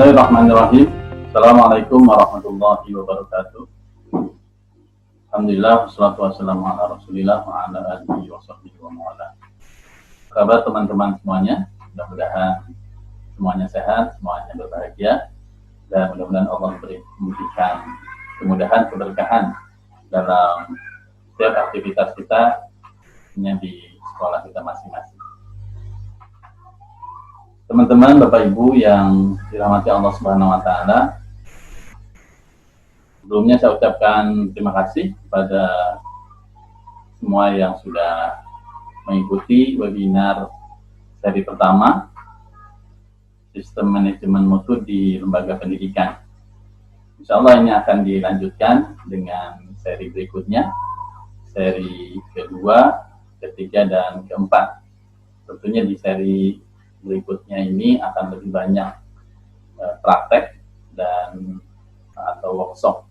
Bismillahirrahmanirrahim. Assalamualaikum warahmatullahi wabarakatuh. Alhamdulillah, wassalatu wassalamu ala rasulillah wa ala alihi wa sahbihi wa mawala. Kabar teman-teman semuanya, mudah-mudahan semuanya sehat, semuanya berbahagia, dan mudah-mudahan Allah memberikan kemudahan, keberkahan dalam setiap aktivitas kita di sekolah kita masing-masing. Teman-teman, Bapak Ibu yang dirahmati Allah Subhanahu wa taala, sebelumnya saya ucapkan terima kasih kepada semua yang sudah mengikuti webinar seri pertama Sistem Manajemen Mutu di Lembaga Pendidikan. Insya Allah ini akan dilanjutkan dengan seri berikutnya, seri kedua, ketiga, dan keempat. Tentunya di seri berikutnya ini akan lebih banyak praktek dan atau workshop.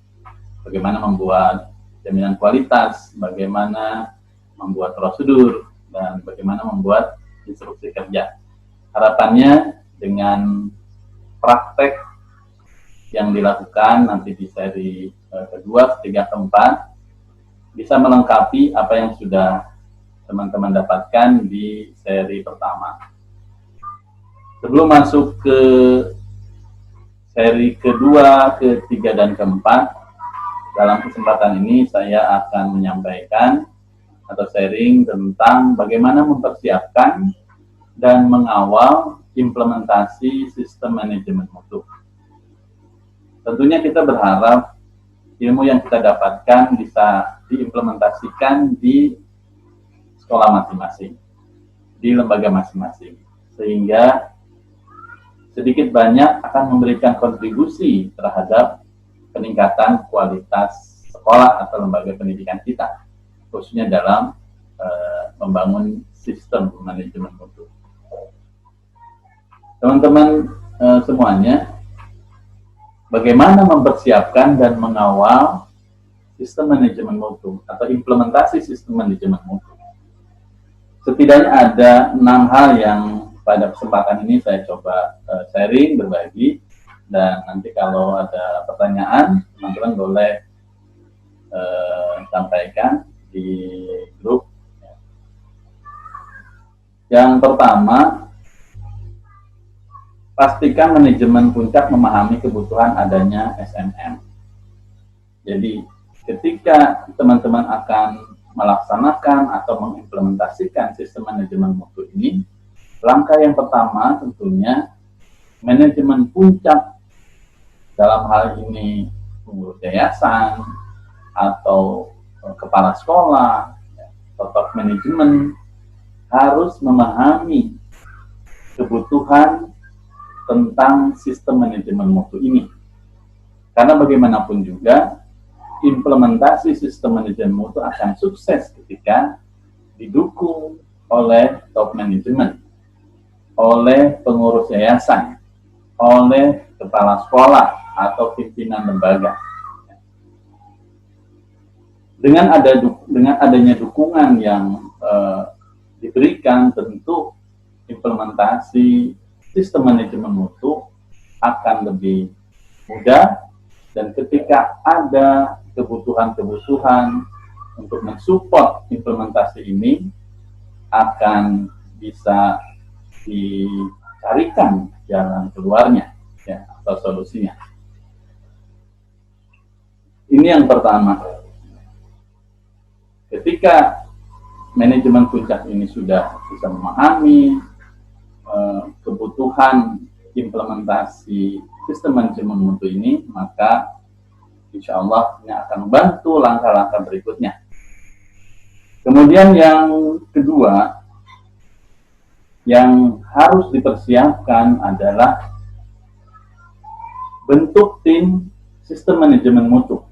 Bagaimana membuat jaminan kualitas, bagaimana membuat prosedur, dan bagaimana membuat instruksi kerja. Harapannya dengan praktek yang dilakukan nanti di seri kedua, ketiga, keempat bisa melengkapi apa yang sudah teman-teman dapatkan di seri pertama. Sebelum masuk ke seri kedua, ketiga, dan keempat, dalam kesempatan ini saya akan menyampaikan atau sharing tentang bagaimana mempersiapkan dan mengawal implementasi sistem manajemen mutu. Tentunya kita berharap ilmu yang kita dapatkan bisa diimplementasikan di sekolah masing-masing, di lembaga masing-masing, sehingga sedikit banyak akan memberikan kontribusi terhadap peningkatan kualitas sekolah atau lembaga pendidikan kita, khususnya dalam membangun sistem manajemen mutu. Teman-teman semuanya, bagaimana mempersiapkan dan mengawal sistem manajemen mutu atau implementasi sistem manajemen mutu? Setidaknya ada 6 hal yang pada kesempatan ini saya coba sharing, berbagi, dan nanti kalau ada pertanyaan, teman-teman boleh sampaikan di grup. Yang pertama, pastikan manajemen puncak memahami kebutuhan adanya SMM. Jadi, ketika teman-teman akan melaksanakan atau mengimplementasikan sistem manajemen mutu ini, langkah yang pertama tentunya manajemen puncak, dalam hal ini pengurus yayasan atau kepala sekolah atau top manajemen harus memahami kebutuhan tentang sistem manajemen mutu ini. Karena bagaimanapun juga implementasi sistem manajemen mutu akan sukses ketika didukung oleh top manajemen, oleh pengurus yayasan, oleh kepala sekolah atau pimpinan lembaga. Dengan adanya dukungan yang diberikan, tentu implementasi sistem manajemen mutu akan lebih mudah, dan ketika ada kebutuhan-kebutuhan untuk mensupport implementasi ini akan bisa dicarikan jalan keluarnya, ya, atau solusinya. Ini yang pertama. Ketika manajemen puncak ini sudah bisa memahami kebutuhan implementasi sistem manajemen mutu ini, maka insya Allah ini akan membantu langkah-langkah berikutnya. Kemudian yang kedua, yang harus dipersiapkan adalah bentuk tim sistem manajemen mutu.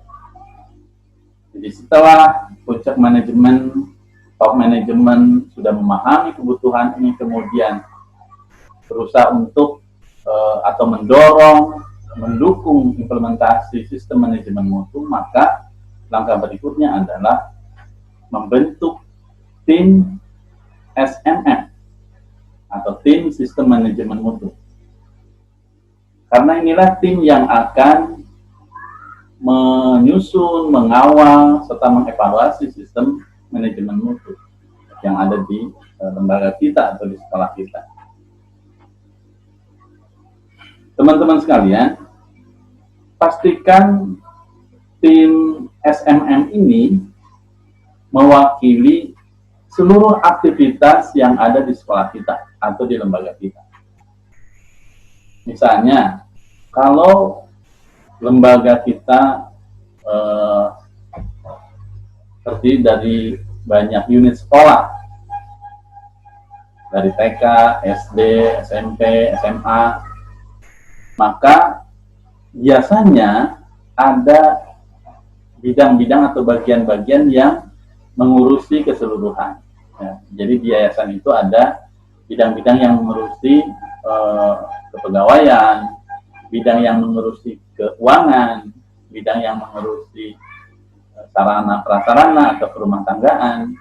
Jadi setelah puncak manajemen, top manajemen sudah memahami kebutuhan ini, kemudian berusaha untuk atau mendorong, mendukung implementasi sistem manajemen mutu, maka langkah berikutnya adalah membentuk tim SMM atau tim sistem manajemen mutu. Karena inilah tim yang akan menyusun, mengawal, serta mengevaluasi sistem manajemen mutu yang ada di lembaga kita atau di sekolah kita. Teman-teman sekalian, pastikan tim SMM ini mewakili seluruh aktivitas yang ada di sekolah kita atau di lembaga kita. Misalnya, kalau lembaga kita terdiri dari banyak unit sekolah, dari TK, SD, SMP, SMA, maka biasanya ada bidang-bidang atau bagian-bagian yang mengurusi keseluruhan. Ya, jadi di yayasan itu ada bidang-bidang yang mengurusi kepegawaian, bidang yang mengurusi keuangan, bidang yang mengurusi sarana prasarana atau perumah tanggaan,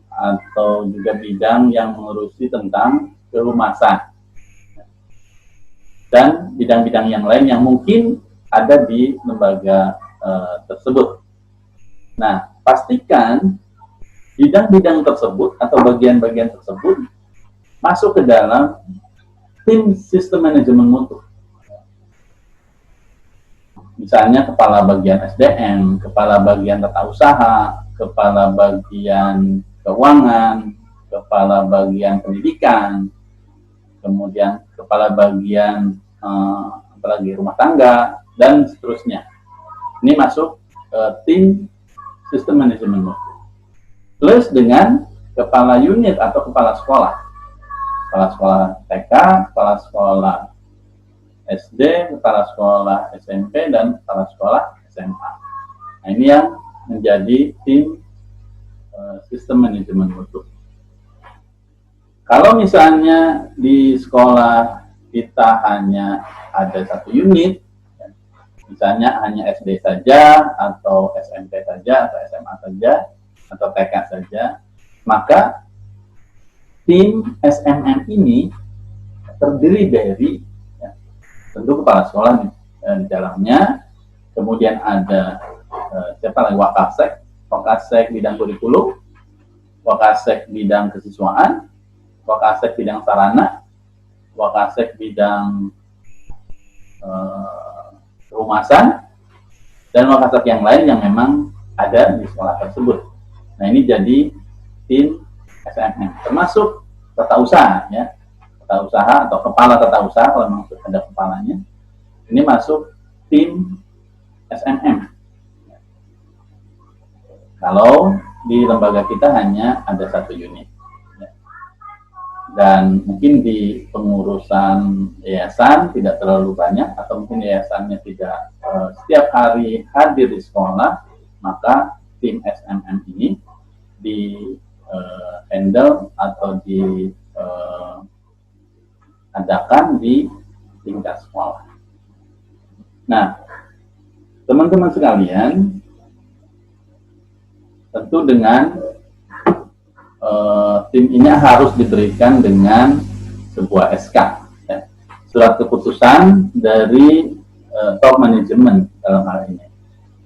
atau juga bidang yang mengurusi tentang kehumasan, dan bidang-bidang yang lain yang mungkin ada di lembaga tersebut. Nah, pastikan bidang-bidang tersebut atau bagian-bagian tersebut masuk ke dalam tim sistem manajemen mutu. Misalnya kepala bagian SDM, kepala bagian tata usaha, kepala bagian keuangan, kepala bagian pendidikan, kemudian kepala bagian apalagi rumah tangga, dan seterusnya. Ini masuk tim sistem manajemen mutu. Plus dengan kepala unit atau kepala sekolah TK, kepala sekolah SD, kepala sekolah SMP, dan kepala sekolah SMA. Nah, ini yang menjadi tim sistem manajemen mutu. Kalau misalnya di sekolah kita hanya ada satu unit, misalnya hanya SD saja, atau SMP saja, atau SMA saja, atau TK saja, maka tim SMM ini terdiri dari tentu kepala sekolah di dalamnya, kemudian ada siapa lagi, Wakasek bidang kurikulum, Wakasek bidang kesiswaan, Wakasek bidang sarana, Wakasek bidang kehumasan, dan Wakasek yang lain yang memang ada di sekolah tersebut. Nah, ini jadi tim SMM, termasuk tata usaha, ya, tata usaha atau kepala tata usaha kalau memang ada kepalanya. Ini masuk tim SMM. Kalau di lembaga kita hanya ada satu unit, dan mungkin di pengurusan yayasan tidak terlalu banyak, atau mungkin yayasannya tidak setiap hari hadir di sekolah, maka tim SMM ini di handle atau diadakan di tingkat sekolah. Nah, teman-teman sekalian, tentu dengan tim ini harus diberikan dengan sebuah SK, ya, surat keputusan dari top manajemen dalam hal ini.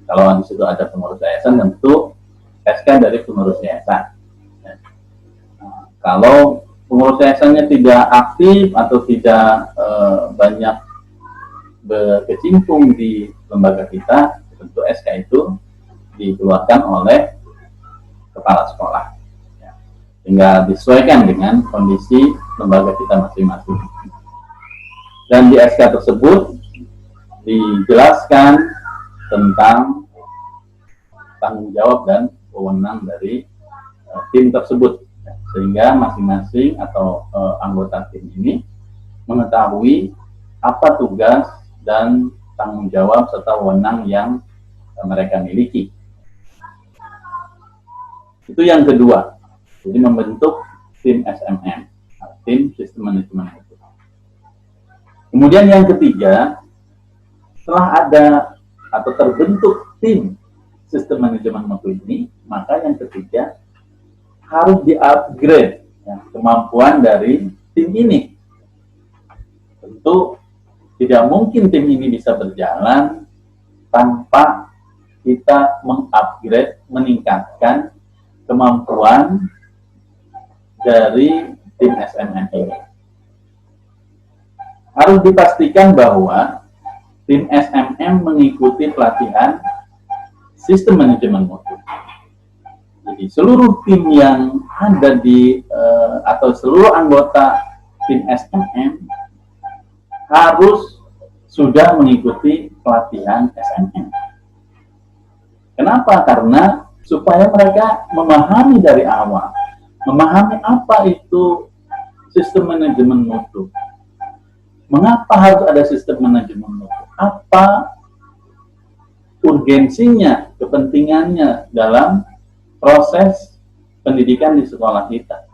Kalau di situ ada pengurus yayasan, tentu SK dari pengurus yayasan. Ya. Kalau pengurus yayasannya tidak aktif atau tidak banyak berkecimpung di lembaga kita, tentu SK itu dikeluarkan oleh kepala sekolah. Tinggal disesuaikan dengan kondisi lembaga kita masing-masing. Dan di SK tersebut dijelaskan tentang tanggung jawab dan wewenang dari tim tersebut, sehingga masing-masing atau anggota tim ini mengetahui apa tugas dan tanggung jawab serta wewenang yang mereka miliki. Itu yang kedua. Jadi membentuk tim SMM, tim sistem manajemen mutu. Kemudian yang ketiga, setelah ada atau terbentuk tim sistem manajemen mutu ini, maka yang ketiga harus di-upgrade ya, kemampuan dari tim ini. Tentu tidak mungkin tim ini bisa berjalan tanpa kita mengupgrade, meningkatkan kemampuan dari tim SMM ini. Harus dipastikan bahwa tim SMM mengikuti pelatihan sistem manajemen mutu. Jadi seluruh tim yang ada di atau seluruh anggota tim SMM harus sudah mengikuti pelatihan SMM. Kenapa? Karena supaya mereka memahami dari awal, memahami apa itu sistem manajemen mutu. Mengapa harus ada sistem manajemen mutu? Apa urgensinya, kepentingannya dalam proses pendidikan di sekolah kita.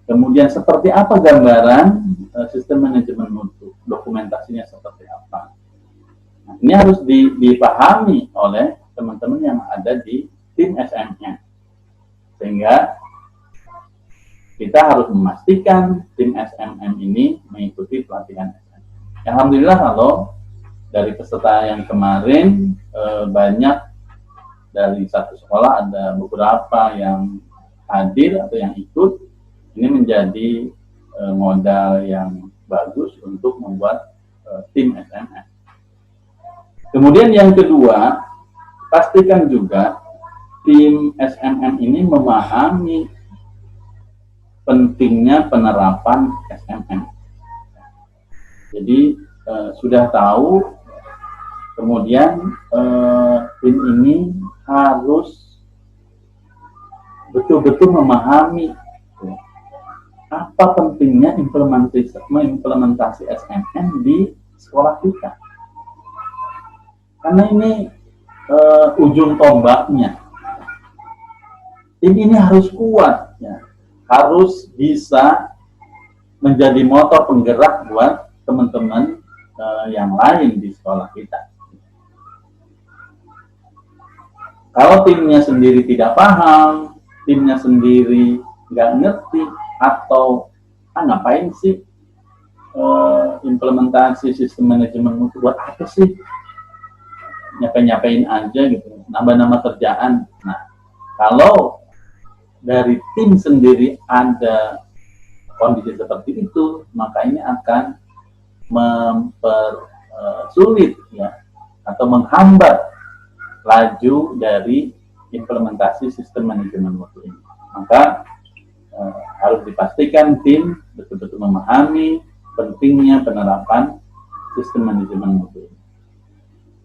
Kemudian seperti apa gambaran sistem manajemen mutu, dokumentasinya seperti apa. Nah, ini harus dipahami oleh teman-teman yang ada di tim SMM. Sehingga kita harus memastikan tim SMM ini mengikuti pelatihan SMM. Alhamdulillah kalau dari peserta yang kemarin banyak dari satu sekolah, ada beberapa yang hadir atau yang ikut. Ini menjadi modal yang bagus untuk membuat tim SMM. Kemudian yang kedua, pastikan juga tim SMM ini memahami pentingnya penerapan SMM. Jadi sudah tahu, kemudian tim ini harus betul-betul memahami apa pentingnya implementasi SMM di sekolah kita. Karena ini ujung tombaknya. Tim ini harus kuat, ya. Harus bisa menjadi motor penggerak buat teman-teman yang lain di sekolah kita. Kalau timnya sendiri tidak paham, timnya sendiri nggak ngerti, atau ngapain sih implementasi sistem manajemen mutu, buat apa sih, nyapain aja gitu, nambah-nambah kerjaan. Nah, kalau dari tim sendiri ada kondisi seperti itu, maka ini akan mempersulit ya, atau menghambat laju dari implementasi sistem manajemen mutu ini. Maka harus dipastikan tim betul-betul memahami pentingnya penerapan sistem manajemen mutu.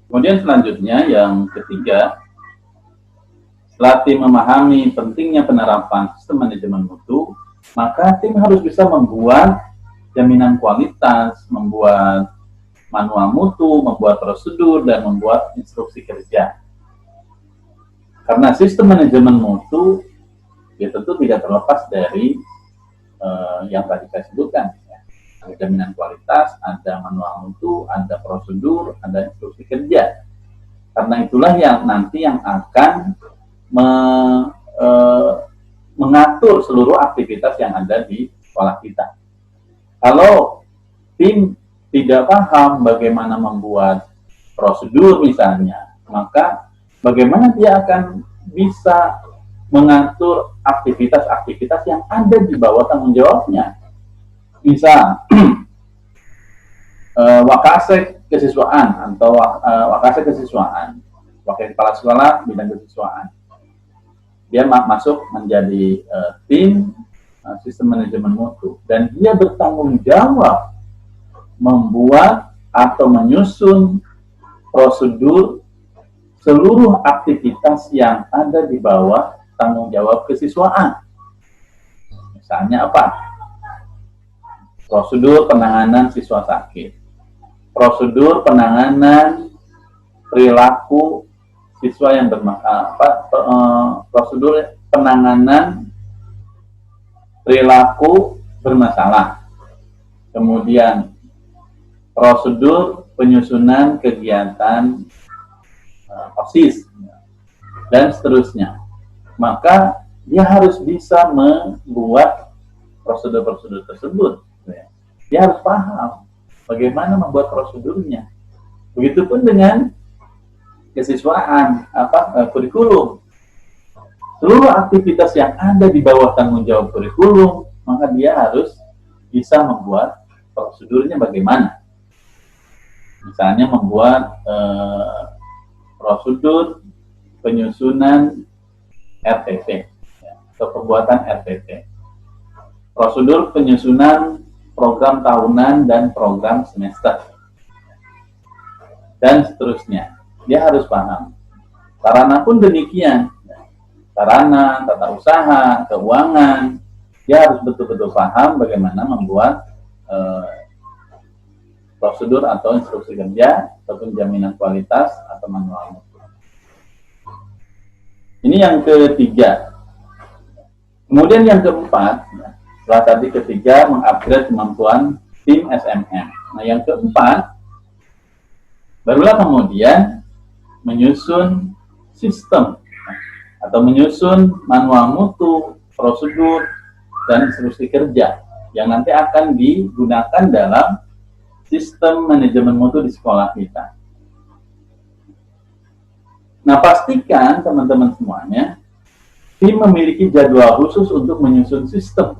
Kemudian selanjutnya yang ketiga, setelah tim memahami pentingnya penerapan sistem manajemen mutu, maka tim harus bisa membuat jaminan kualitas, membuat manual mutu, membuat prosedur, dan membuat instruksi kerja. Karena sistem manajemen mutu ya tentu tidak terlepas dari yang tadi saya sebutkan. Ya. Ada jaminan kualitas, ada manual mutu, ada prosedur, ada instruksi kerja. Karena itulah yang nanti yang akan mengatur seluruh aktivitas yang ada di sekolah kita. Kalau tim tidak paham bagaimana membuat prosedur misalnya, maka bagaimana dia akan bisa mengatur aktivitas-aktivitas yang ada di bawah tanggung jawabnya. Misal, wakasek kesiswaan atau wakasek kesiswaan, wakil kepala sekolah bidang kesiswaan. Dia masuk menjadi tim sistem manajemen mutu, dan dia bertanggung jawab membuat atau menyusun prosedur seluruh aktivitas yang ada di bawah tanggung jawab kesiswaan. Misalnya apa? Prosedur penanganan siswa sakit, prosedur penanganan perilaku siswa yang prosedur penanganan perilaku bermasalah, kemudian prosedur penyusunan kegiatan OSIS, dan seterusnya. Maka dia harus bisa membuat prosedur-prosedur tersebut. Dia harus paham bagaimana membuat prosedurnya. Begitupun dengan kesiswaan, kurikulum. Seluruh aktivitas yang ada di bawah tanggung jawab kurikulum, maka dia harus bisa membuat prosedurnya bagaimana. Misalnya membuat prosedur penyusunan RPT atau pembuatan RPT, prosedur penyusunan program tahunan dan program semester, dan seterusnya. Dia harus paham. Sarana pun demikian, sarana, tata usaha, keuangan, dia harus betul-betul paham bagaimana membuat prosedur atau instruksi kerja ataupun jaminan kualitas atau manual mutu. Ini yang ketiga. Kemudian yang keempat, setelah tadi ketiga mengupgrade kemampuan tim SMM. Nah, yang keempat, barulah kemudian menyusun sistem atau menyusun manual mutu, prosedur, dan instruksi kerja yang nanti akan digunakan dalam sistem manajemen mutu di sekolah kita. Nah, pastikan teman-teman semuanya, tim memiliki jadwal khusus untuk menyusun sistem.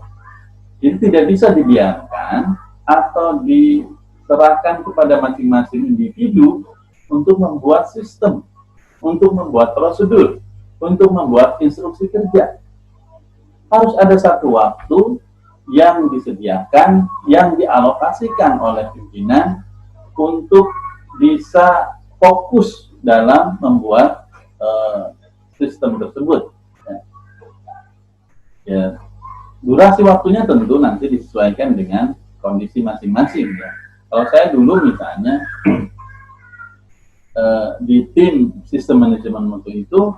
Jadi tidak bisa dibiarkan atau diserahkan kepada masing-masing individu untuk membuat sistem, untuk membuat prosedur, untuk membuat instruksi kerja. Harus ada satu waktu yang disediakan, yang dialokasikan oleh pimpinan untuk bisa fokus dalam membuat sistem tersebut. Ya, durasi waktunya tentu nanti disesuaikan dengan kondisi masing-masing. Ya. Kalau saya dulu misalnya di tim sistem manajemen mutu itu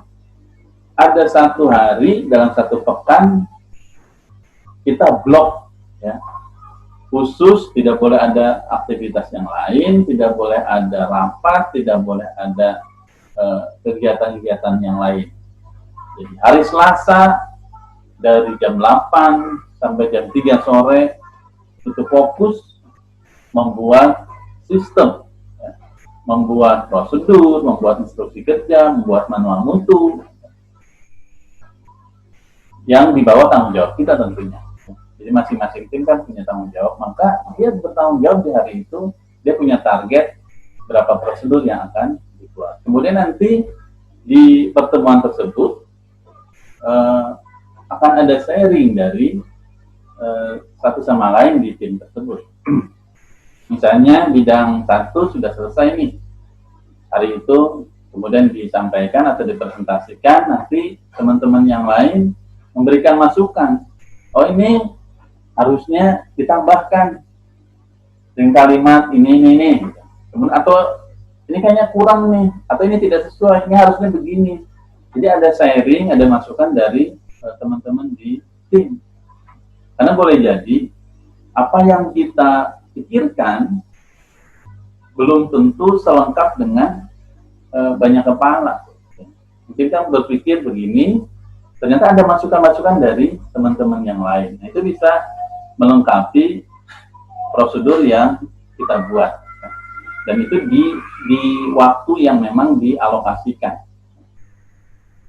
ada satu hari dalam satu pekan kita blok, ya, khusus, tidak boleh ada aktivitas yang lain, tidak boleh ada rapat, tidak boleh ada kegiatan-kegiatan yang lain. Jadi hari Selasa dari jam 8 sampai jam 3 sore itu fokus membuat sistem, ya, membuat prosedur, membuat instruksi kerja, membuat manual mutu yang di bawah tanggung jawab kita tentunya. Jadi masing-masing tim kan punya tanggung jawab, maka dia bertanggung jawab di hari itu, dia punya target berapa prosedur yang akan dibuat. Kemudian nanti di pertemuan tersebut akan ada sharing dari satu sama lain di tim tersebut. Misalnya bidang 1 sudah selesai nih hari itu, kemudian disampaikan atau dipresentasikan, nanti teman-teman yang lain memberikan masukan. Oh, ini harusnya ditambahkan dengan kalimat ini. Kemudian, atau ini kayaknya kurang nih, atau ini tidak sesuai, ini harusnya begini. Jadi ada sharing, ada masukan dari teman-teman di tim. Karena boleh jadi apa yang kita pikirkan belum tentu selengkap dengan banyak kepala. Mungkin kita berpikir begini, ternyata ada masukan-masukan dari teman-teman yang lain. Nah, itu bisa melengkapi prosedur yang kita buat. Dan itu di waktu yang memang dialokasikan.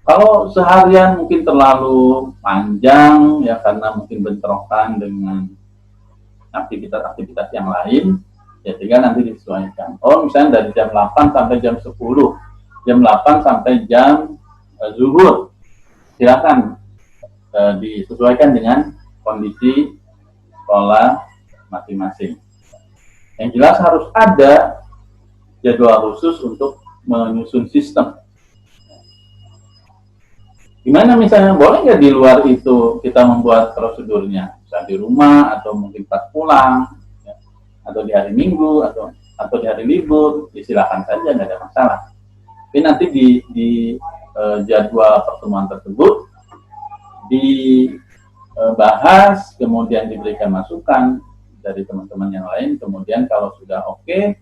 Kalau seharian mungkin terlalu panjang, ya karena mungkin bentrokan dengan aktivitas-aktivitas yang lain, ya tinggal nanti disesuaikan. Oh, misalnya dari jam 8 sampai jam 10, jam 8 sampai jam zuhur. Silakan disesuaikan dengan kondisi sekolah masing-masing. Yang jelas harus ada jadwal khusus untuk menyusun sistem. Gimana misalnya, boleh nggak di luar itu kita membuat prosedurnya, misalnya di rumah atau mungkin pas pulang, ya, atau di hari Minggu atau di hari libur, silakan saja, nggak ada masalah. Tapi nanti di jadwal pertemuan tersebut dibahas, kemudian diberikan masukan dari teman-teman yang lain, kemudian kalau sudah oke,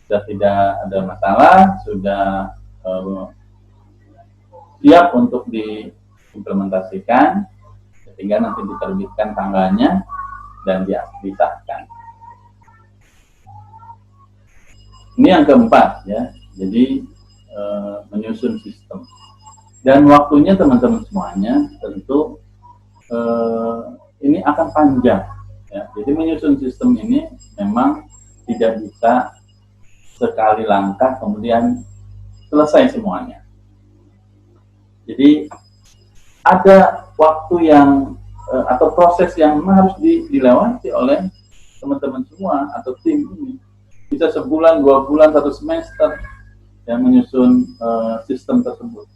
sudah tidak ada masalah, sudah siap untuk diimplementasikan, tinggal nanti diterbitkan tanggalnya dan disahkan. Ini yang keempat ya. Jadi menyusun sistem. Dan waktunya teman-teman semuanya tentu ini akan panjang. Ya. Jadi menyusun sistem ini memang tidak bisa sekali langkah kemudian selesai semuanya. Jadi ada waktu yang atau proses yang harus dilewati oleh teman-teman semua atau tim ini. Bisa sebulan, 2 bulan, 1 semester yang menyusun sistem tersebut.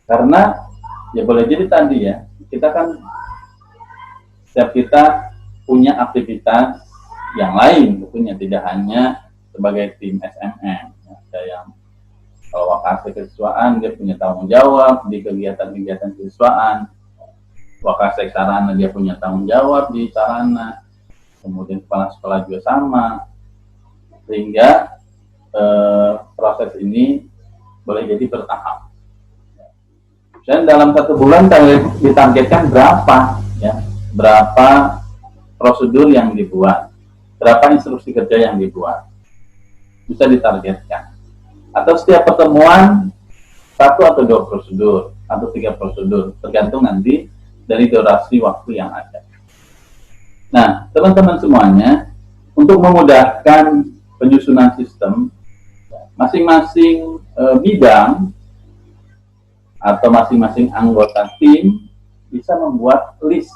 Karena ya boleh jadi tadi ya, kita kan setiap kita punya aktivitas yang lain tentunya, tidak hanya sebagai tim SMM. Ada yang kalau wakase kesiswaan dia punya tanggung jawab di kegiatan-kegiatan kesiswaan, wakase sarana dia punya tanggung jawab di sarana, kemudian kepala sekolah juga sama, sehingga proses ini boleh jadi bertahap. Dan dalam 1 bulan ditargetkan berapa ya, berapa prosedur yang dibuat, berapa instruksi kerja yang dibuat, bisa ditargetkan. Atau setiap pertemuan 1 atau 2 prosedur atau 3 prosedur, tergantung nanti dari durasi waktu yang ada. Nah, teman-teman semuanya, untuk memudahkan penyusunan sistem, masing-masing bidang atau masing-masing anggota tim bisa membuat list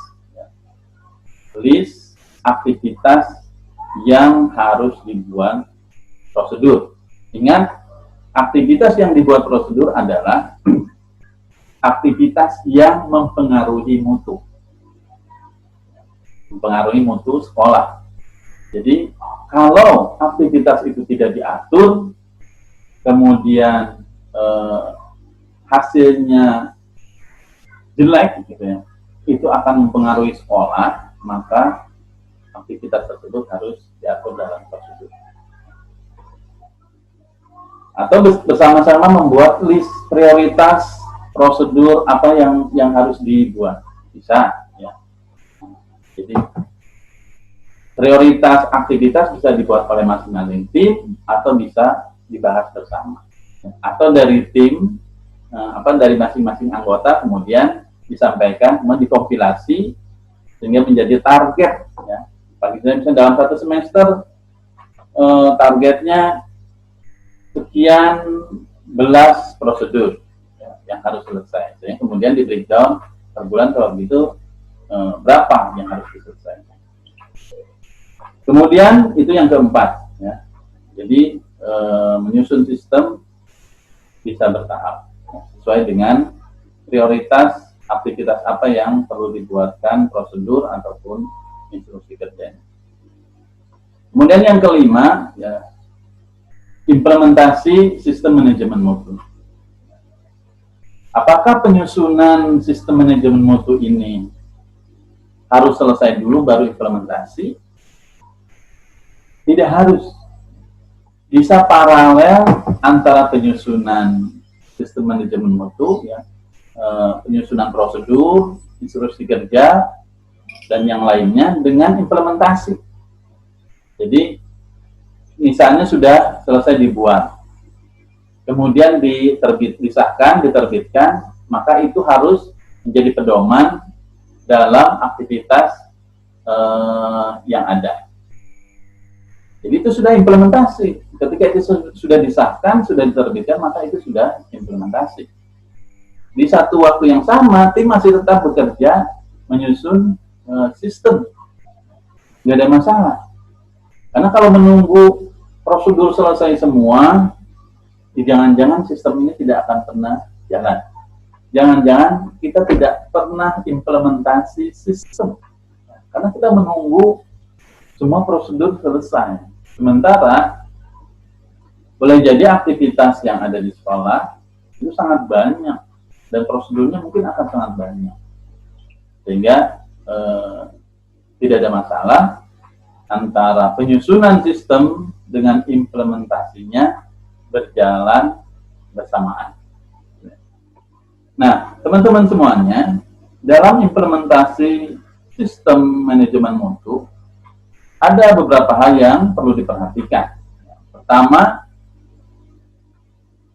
aktivitas yang harus dibuat prosedur. Ingat, aktivitas yang dibuat prosedur adalah aktivitas yang mempengaruhi mutu sekolah. Jadi kalau aktivitas itu tidak diatur, kemudian hasilnya jelek gitu ya, itu akan mempengaruhi sekolah, maka aktivitas tersebut harus diatur dalam prosedur. Atau bersama-sama membuat list prioritas prosedur apa yang harus dibuat, bisa ya. Jadi prioritas aktivitas bisa dibuat oleh masing-masing tim atau bisa dibahas bersama, atau dari tim dari masing-masing anggota kemudian disampaikan, dikompilasi sehingga menjadi target ya. Misalnya dalam 1 semester targetnya sekian belas prosedur ya, yang harus selesai. Jadi kemudian di breakdown per bulan kalau begitu berapa yang harus diselesaikan. Kemudian itu yang keempat ya. Jadi menyusun sistem bisa bertahap sesuai dengan prioritas aktivitas apa yang perlu dibuatkan prosedur ataupun instruksi kerjanya. Kemudian yang kelima ya, implementasi sistem manajemen mutu. Apakah penyusunan sistem manajemen mutu ini harus selesai dulu baru implementasi? Tidak harus. Bisa paralel antara penyusunan sistem manajemen mutu, ya, penyusunan prosedur, instruksi kerja, dan yang lainnya dengan implementasi. Jadi, misalnya sudah selesai dibuat, kemudian diterbitkan, maka itu harus menjadi pedoman dalam aktivitas yang ada. Jadi itu sudah implementasi. Ketika itu sudah disahkan, sudah diterbitkan, maka itu sudah implementasi. Di satu waktu yang sama, tim masih tetap bekerja menyusun sistem. Nggak ada masalah. Karena kalau menunggu prosedur selesai semua, jangan-jangan sistem ini tidak akan pernah jalan. Jangan-jangan kita tidak pernah implementasi sistem. Karena kita menunggu semua prosedur selesai. Sementara, boleh jadi aktivitas yang ada di sekolah itu sangat banyak. Dan prosedurnya mungkin akan sangat banyak. Sehingga tidak ada masalah antara penyusunan sistem dengan implementasinya berjalan bersamaan. Nah, teman-teman semuanya, dalam implementasi sistem manajemen mutu, ada beberapa hal yang perlu diperhatikan. Pertama,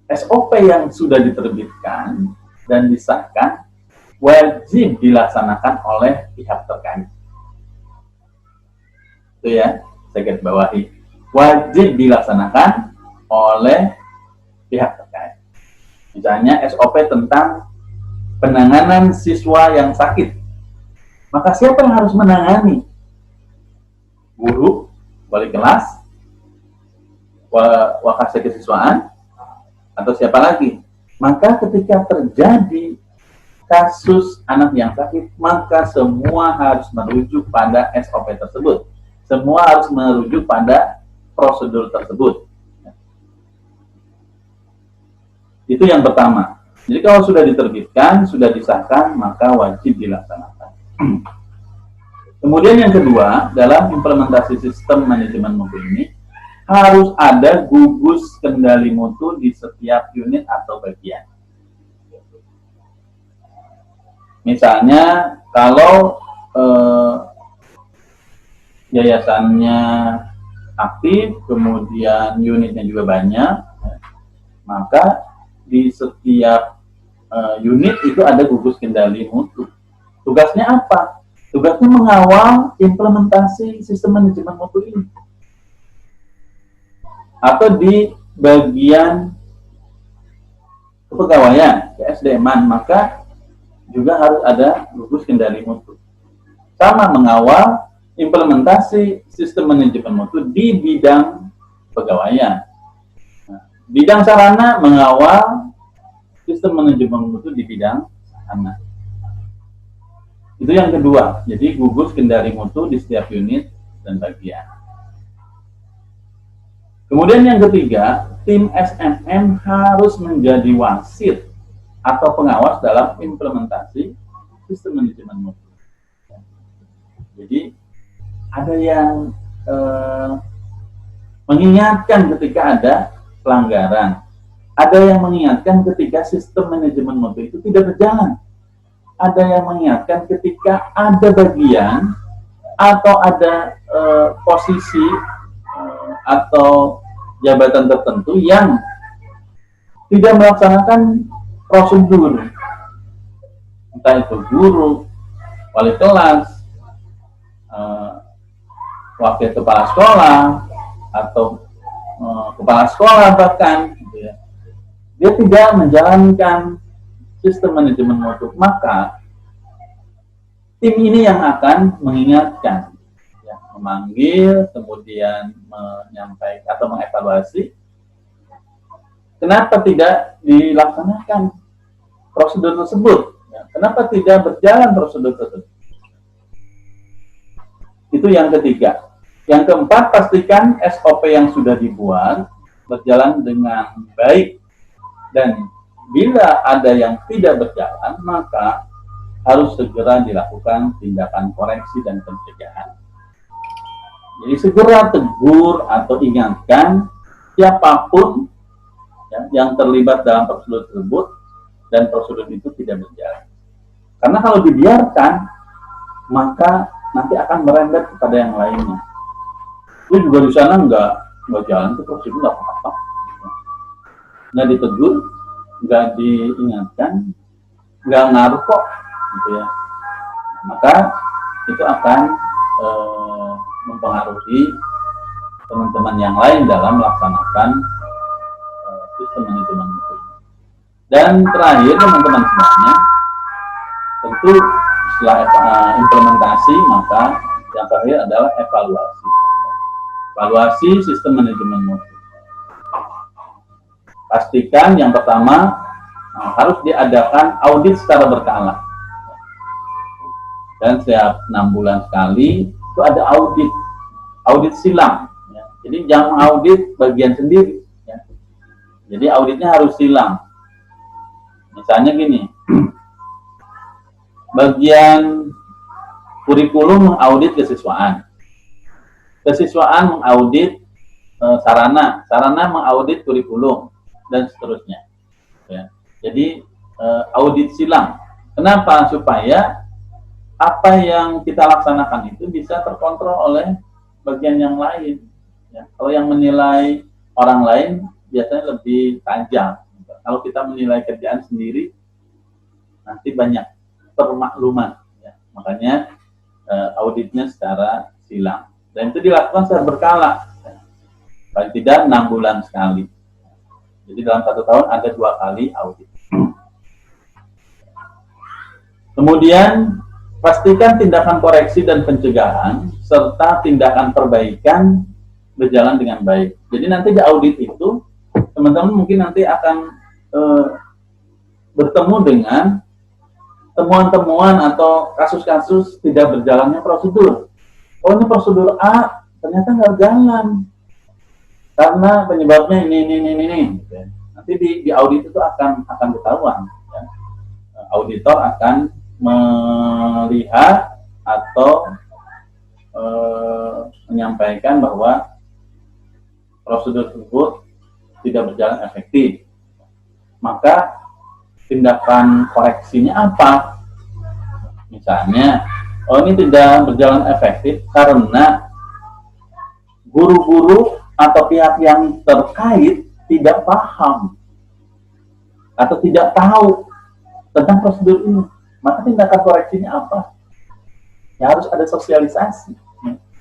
SOP yang sudah diterbitkan dan disahkan wajib dilaksanakan oleh pihak terkait. Itu ya, saya garis bawahi. Wajib dilaksanakan oleh pihak terkait. Misalnya SOP tentang penanganan siswa yang sakit. Maka siapa yang harus menangani? Guru, wali kelas, wakasek kesiswaan, atau siapa lagi? Maka ketika terjadi kasus anak yang sakit, maka semua harus merujuk pada SOP tersebut. Semua harus merujuk pada prosedur tersebut. Itu yang pertama. Jadi kalau sudah diterbitkan, sudah disahkan, maka wajib dilaksanakan. Kemudian yang kedua, dalam implementasi sistem manajemen mutu ini, harus ada gugus kendali mutu di setiap unit atau bagian. Misalnya, kalau yayasannya aktif, kemudian unitnya juga banyak, maka di setiap unit itu ada gugus kendali mutu. Tugasnya apa? Tugasnya mengawal implementasi sistem manajemen mutu ini. Atau di bagian kepegawaian, SDM-an, maka juga harus ada gugus kendali mutu. Sama mengawal implementasi sistem manajemen mutu di bidang pegawaian. Bidang sarana mengawal sistem manajemen mutu di bidang sarana. Itu yang kedua. Jadi gugus kendali mutu di setiap unit dan bagian. Kemudian yang ketiga, tim SMM harus menjadi wasit atau pengawas dalam implementasi sistem manajemen mutu. Jadi ada yang mengingatkan ketika ada pelanggaran. Ada yang mengingatkan ketika sistem manajemen mutu itu tidak berjalan. Ada yang mengingatkan ketika ada bagian atau ada posisi atau jabatan tertentu yang tidak melaksanakan prosedur. Entah itu guru, wali kelas, wakil kepala sekolah, atau kepala sekolah bahkan, gitu ya. Dia tidak menjalankan sistem manajemen mutu, maka tim ini yang akan mengingatkan, ya, memanggil, kemudian menyampaikan atau mengevaluasi kenapa tidak dilaksanakan prosedur tersebut, ya, kenapa tidak berjalan prosedur tersebut. Itu yang ketiga. Yang keempat, pastikan SOP yang sudah dibuat berjalan dengan baik, dan bila ada yang tidak berjalan, maka harus segera dilakukan tindakan koreksi dan pencegahan. Jadi segera tegur atau ingatkan siapapun, ya, yang terlibat dalam prosedur tersebut dan prosedur itu tidak berjalan. Karena kalau dibiarkan, maka nanti akan merembet kepada yang lainnya. Itu juga di sana nggak jalan, itu prosedur nggak apa-apa, nggak ditegur, nggak diingatkan, nggak ngaruh kok, gitu ya. Maka itu akan mempengaruhi teman-teman yang lain dalam melaksanakan sistem manajemen mutu. Dan terakhir, teman-teman semuanya, tentu setelah implementasi, maka yang terakhir adalah evaluasi. Evaluasi sistem manajemen mutu. Pastikan yang pertama harus diadakan audit secara berkala. Dan setiap 6 bulan sekali itu ada audit silang. Ya. Jadi jangan audit bagian sendiri. Ya. Jadi auditnya harus silang. Misalnya gini, bagian kurikulum mengaudit kesiswaan. Kesiswaan mengaudit sarana mengaudit kurikulum, dan seterusnya. Ya. Jadi audit silang. Kenapa? Supaya apa yang kita laksanakan itu bisa terkontrol oleh bagian yang lain. Ya. Kalau yang menilai orang lain biasanya lebih tajam. Kalau kita menilai kerjaan sendiri, nanti banyak permakluman. Ya. Makanya auditnya secara silang. Dan itu dilakukan secara berkala. Paling tidak 6 bulan sekali. Jadi dalam 1 tahun ada 2 kali audit. Kemudian pastikan tindakan koreksi dan pencegahan serta tindakan perbaikan berjalan dengan baik. Jadi nanti di audit itu teman-teman mungkin nanti akan bertemu dengan temuan-temuan atau kasus-kasus tidak berjalannya prosedur. Oh, ini prosedur A ternyata nggak jalan karena penyebabnya ini. Nanti di audit itu akan ketahuan. Ya. Auditor akan melihat atau menyampaikan bahwa prosedur tersebut tidak berjalan efektif. Maka tindakan koreksinya apa? Misalnya, oh ini tidak berjalan efektif karena guru-guru atau pihak yang terkait tidak paham atau tidak tahu tentang prosedur ini. Maka tindakan koreksinya apa? Ya harus ada sosialisasi,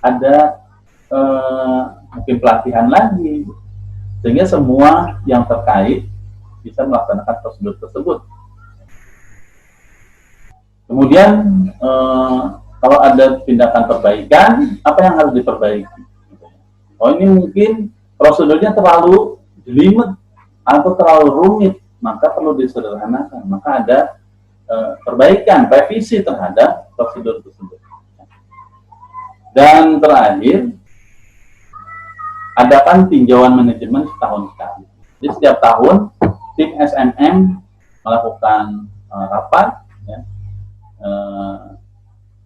ada mungkin pelatihan lagi, sehingga semua yang terkait bisa melaksanakan prosedur tersebut. Kemudian kalau ada tindakan perbaikan, apa yang harus diperbaiki? Oh ini mungkin prosedurnya terlalu jelimet atau terlalu rumit, maka perlu disederhanakan. Maka ada perbaikan, revisi terhadap prosedur tersebut. Dan terakhir, adakan tinjauan manajemen setahun sekali. Jadi setiap tahun tim SMM melakukan rapat ya,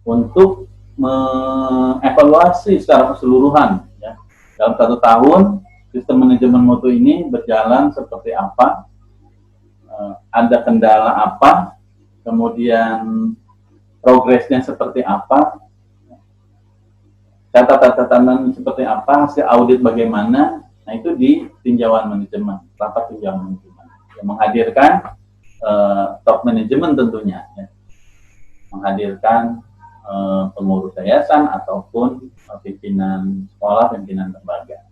untuk mengevaluasi secara keseluruhan ya. Dalam 1 tahun sistem manajemen mutu ini berjalan seperti apa, ada kendala apa, kemudian progresnya seperti apa, catatan-catatan seperti apa, hasil audit bagaimana. Nah itu di tinjauan manajemen, rapat tinjauan manajemen yang menghadirkan top manajemen tentunya ya. Menghadirkan pengurus yayasan ataupun pimpinan sekolah, pimpinan lembaga.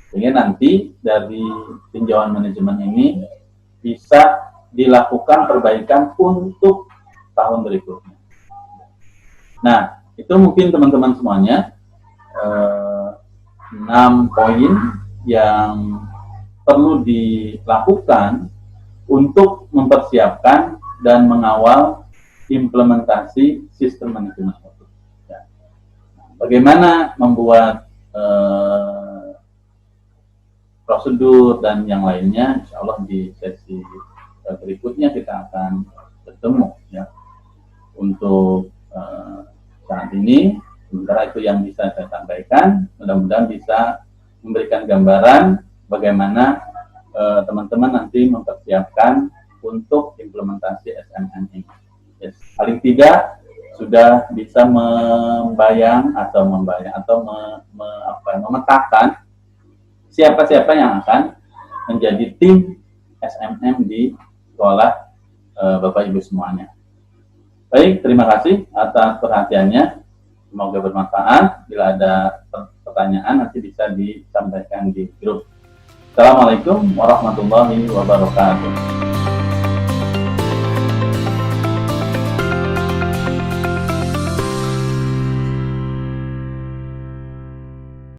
Sehingga nanti dari tinjauan manajemen ini bisa dilakukan perbaikan untuk tahun berikutnya. Nah, itu mungkin teman-teman semuanya 6 poin yang perlu dilakukan untuk mempersiapkan dan mengawal implementasi sistem manajemen mutu. Ya. Bagaimana membuat prosedur dan yang lainnya, insya Allah di sesi berikutnya kita akan bertemu ya. Untuk saat ini, sementara itu yang bisa saya sampaikan, mudah-mudahan bisa memberikan gambaran bagaimana teman-teman nanti mempersiapkan untuk implementasi SMM ini. Yes. Paling tidak sudah bisa membayang atau memetakan siapa-siapa yang akan menjadi tim SMM di sekolah Bapak Ibu semuanya. Baik, terima kasih atas perhatiannya. Semoga bermanfaat. Bila ada pertanyaan nanti bisa disampaikan di grup. Assalamualaikum warahmatullahi wabarakatuh.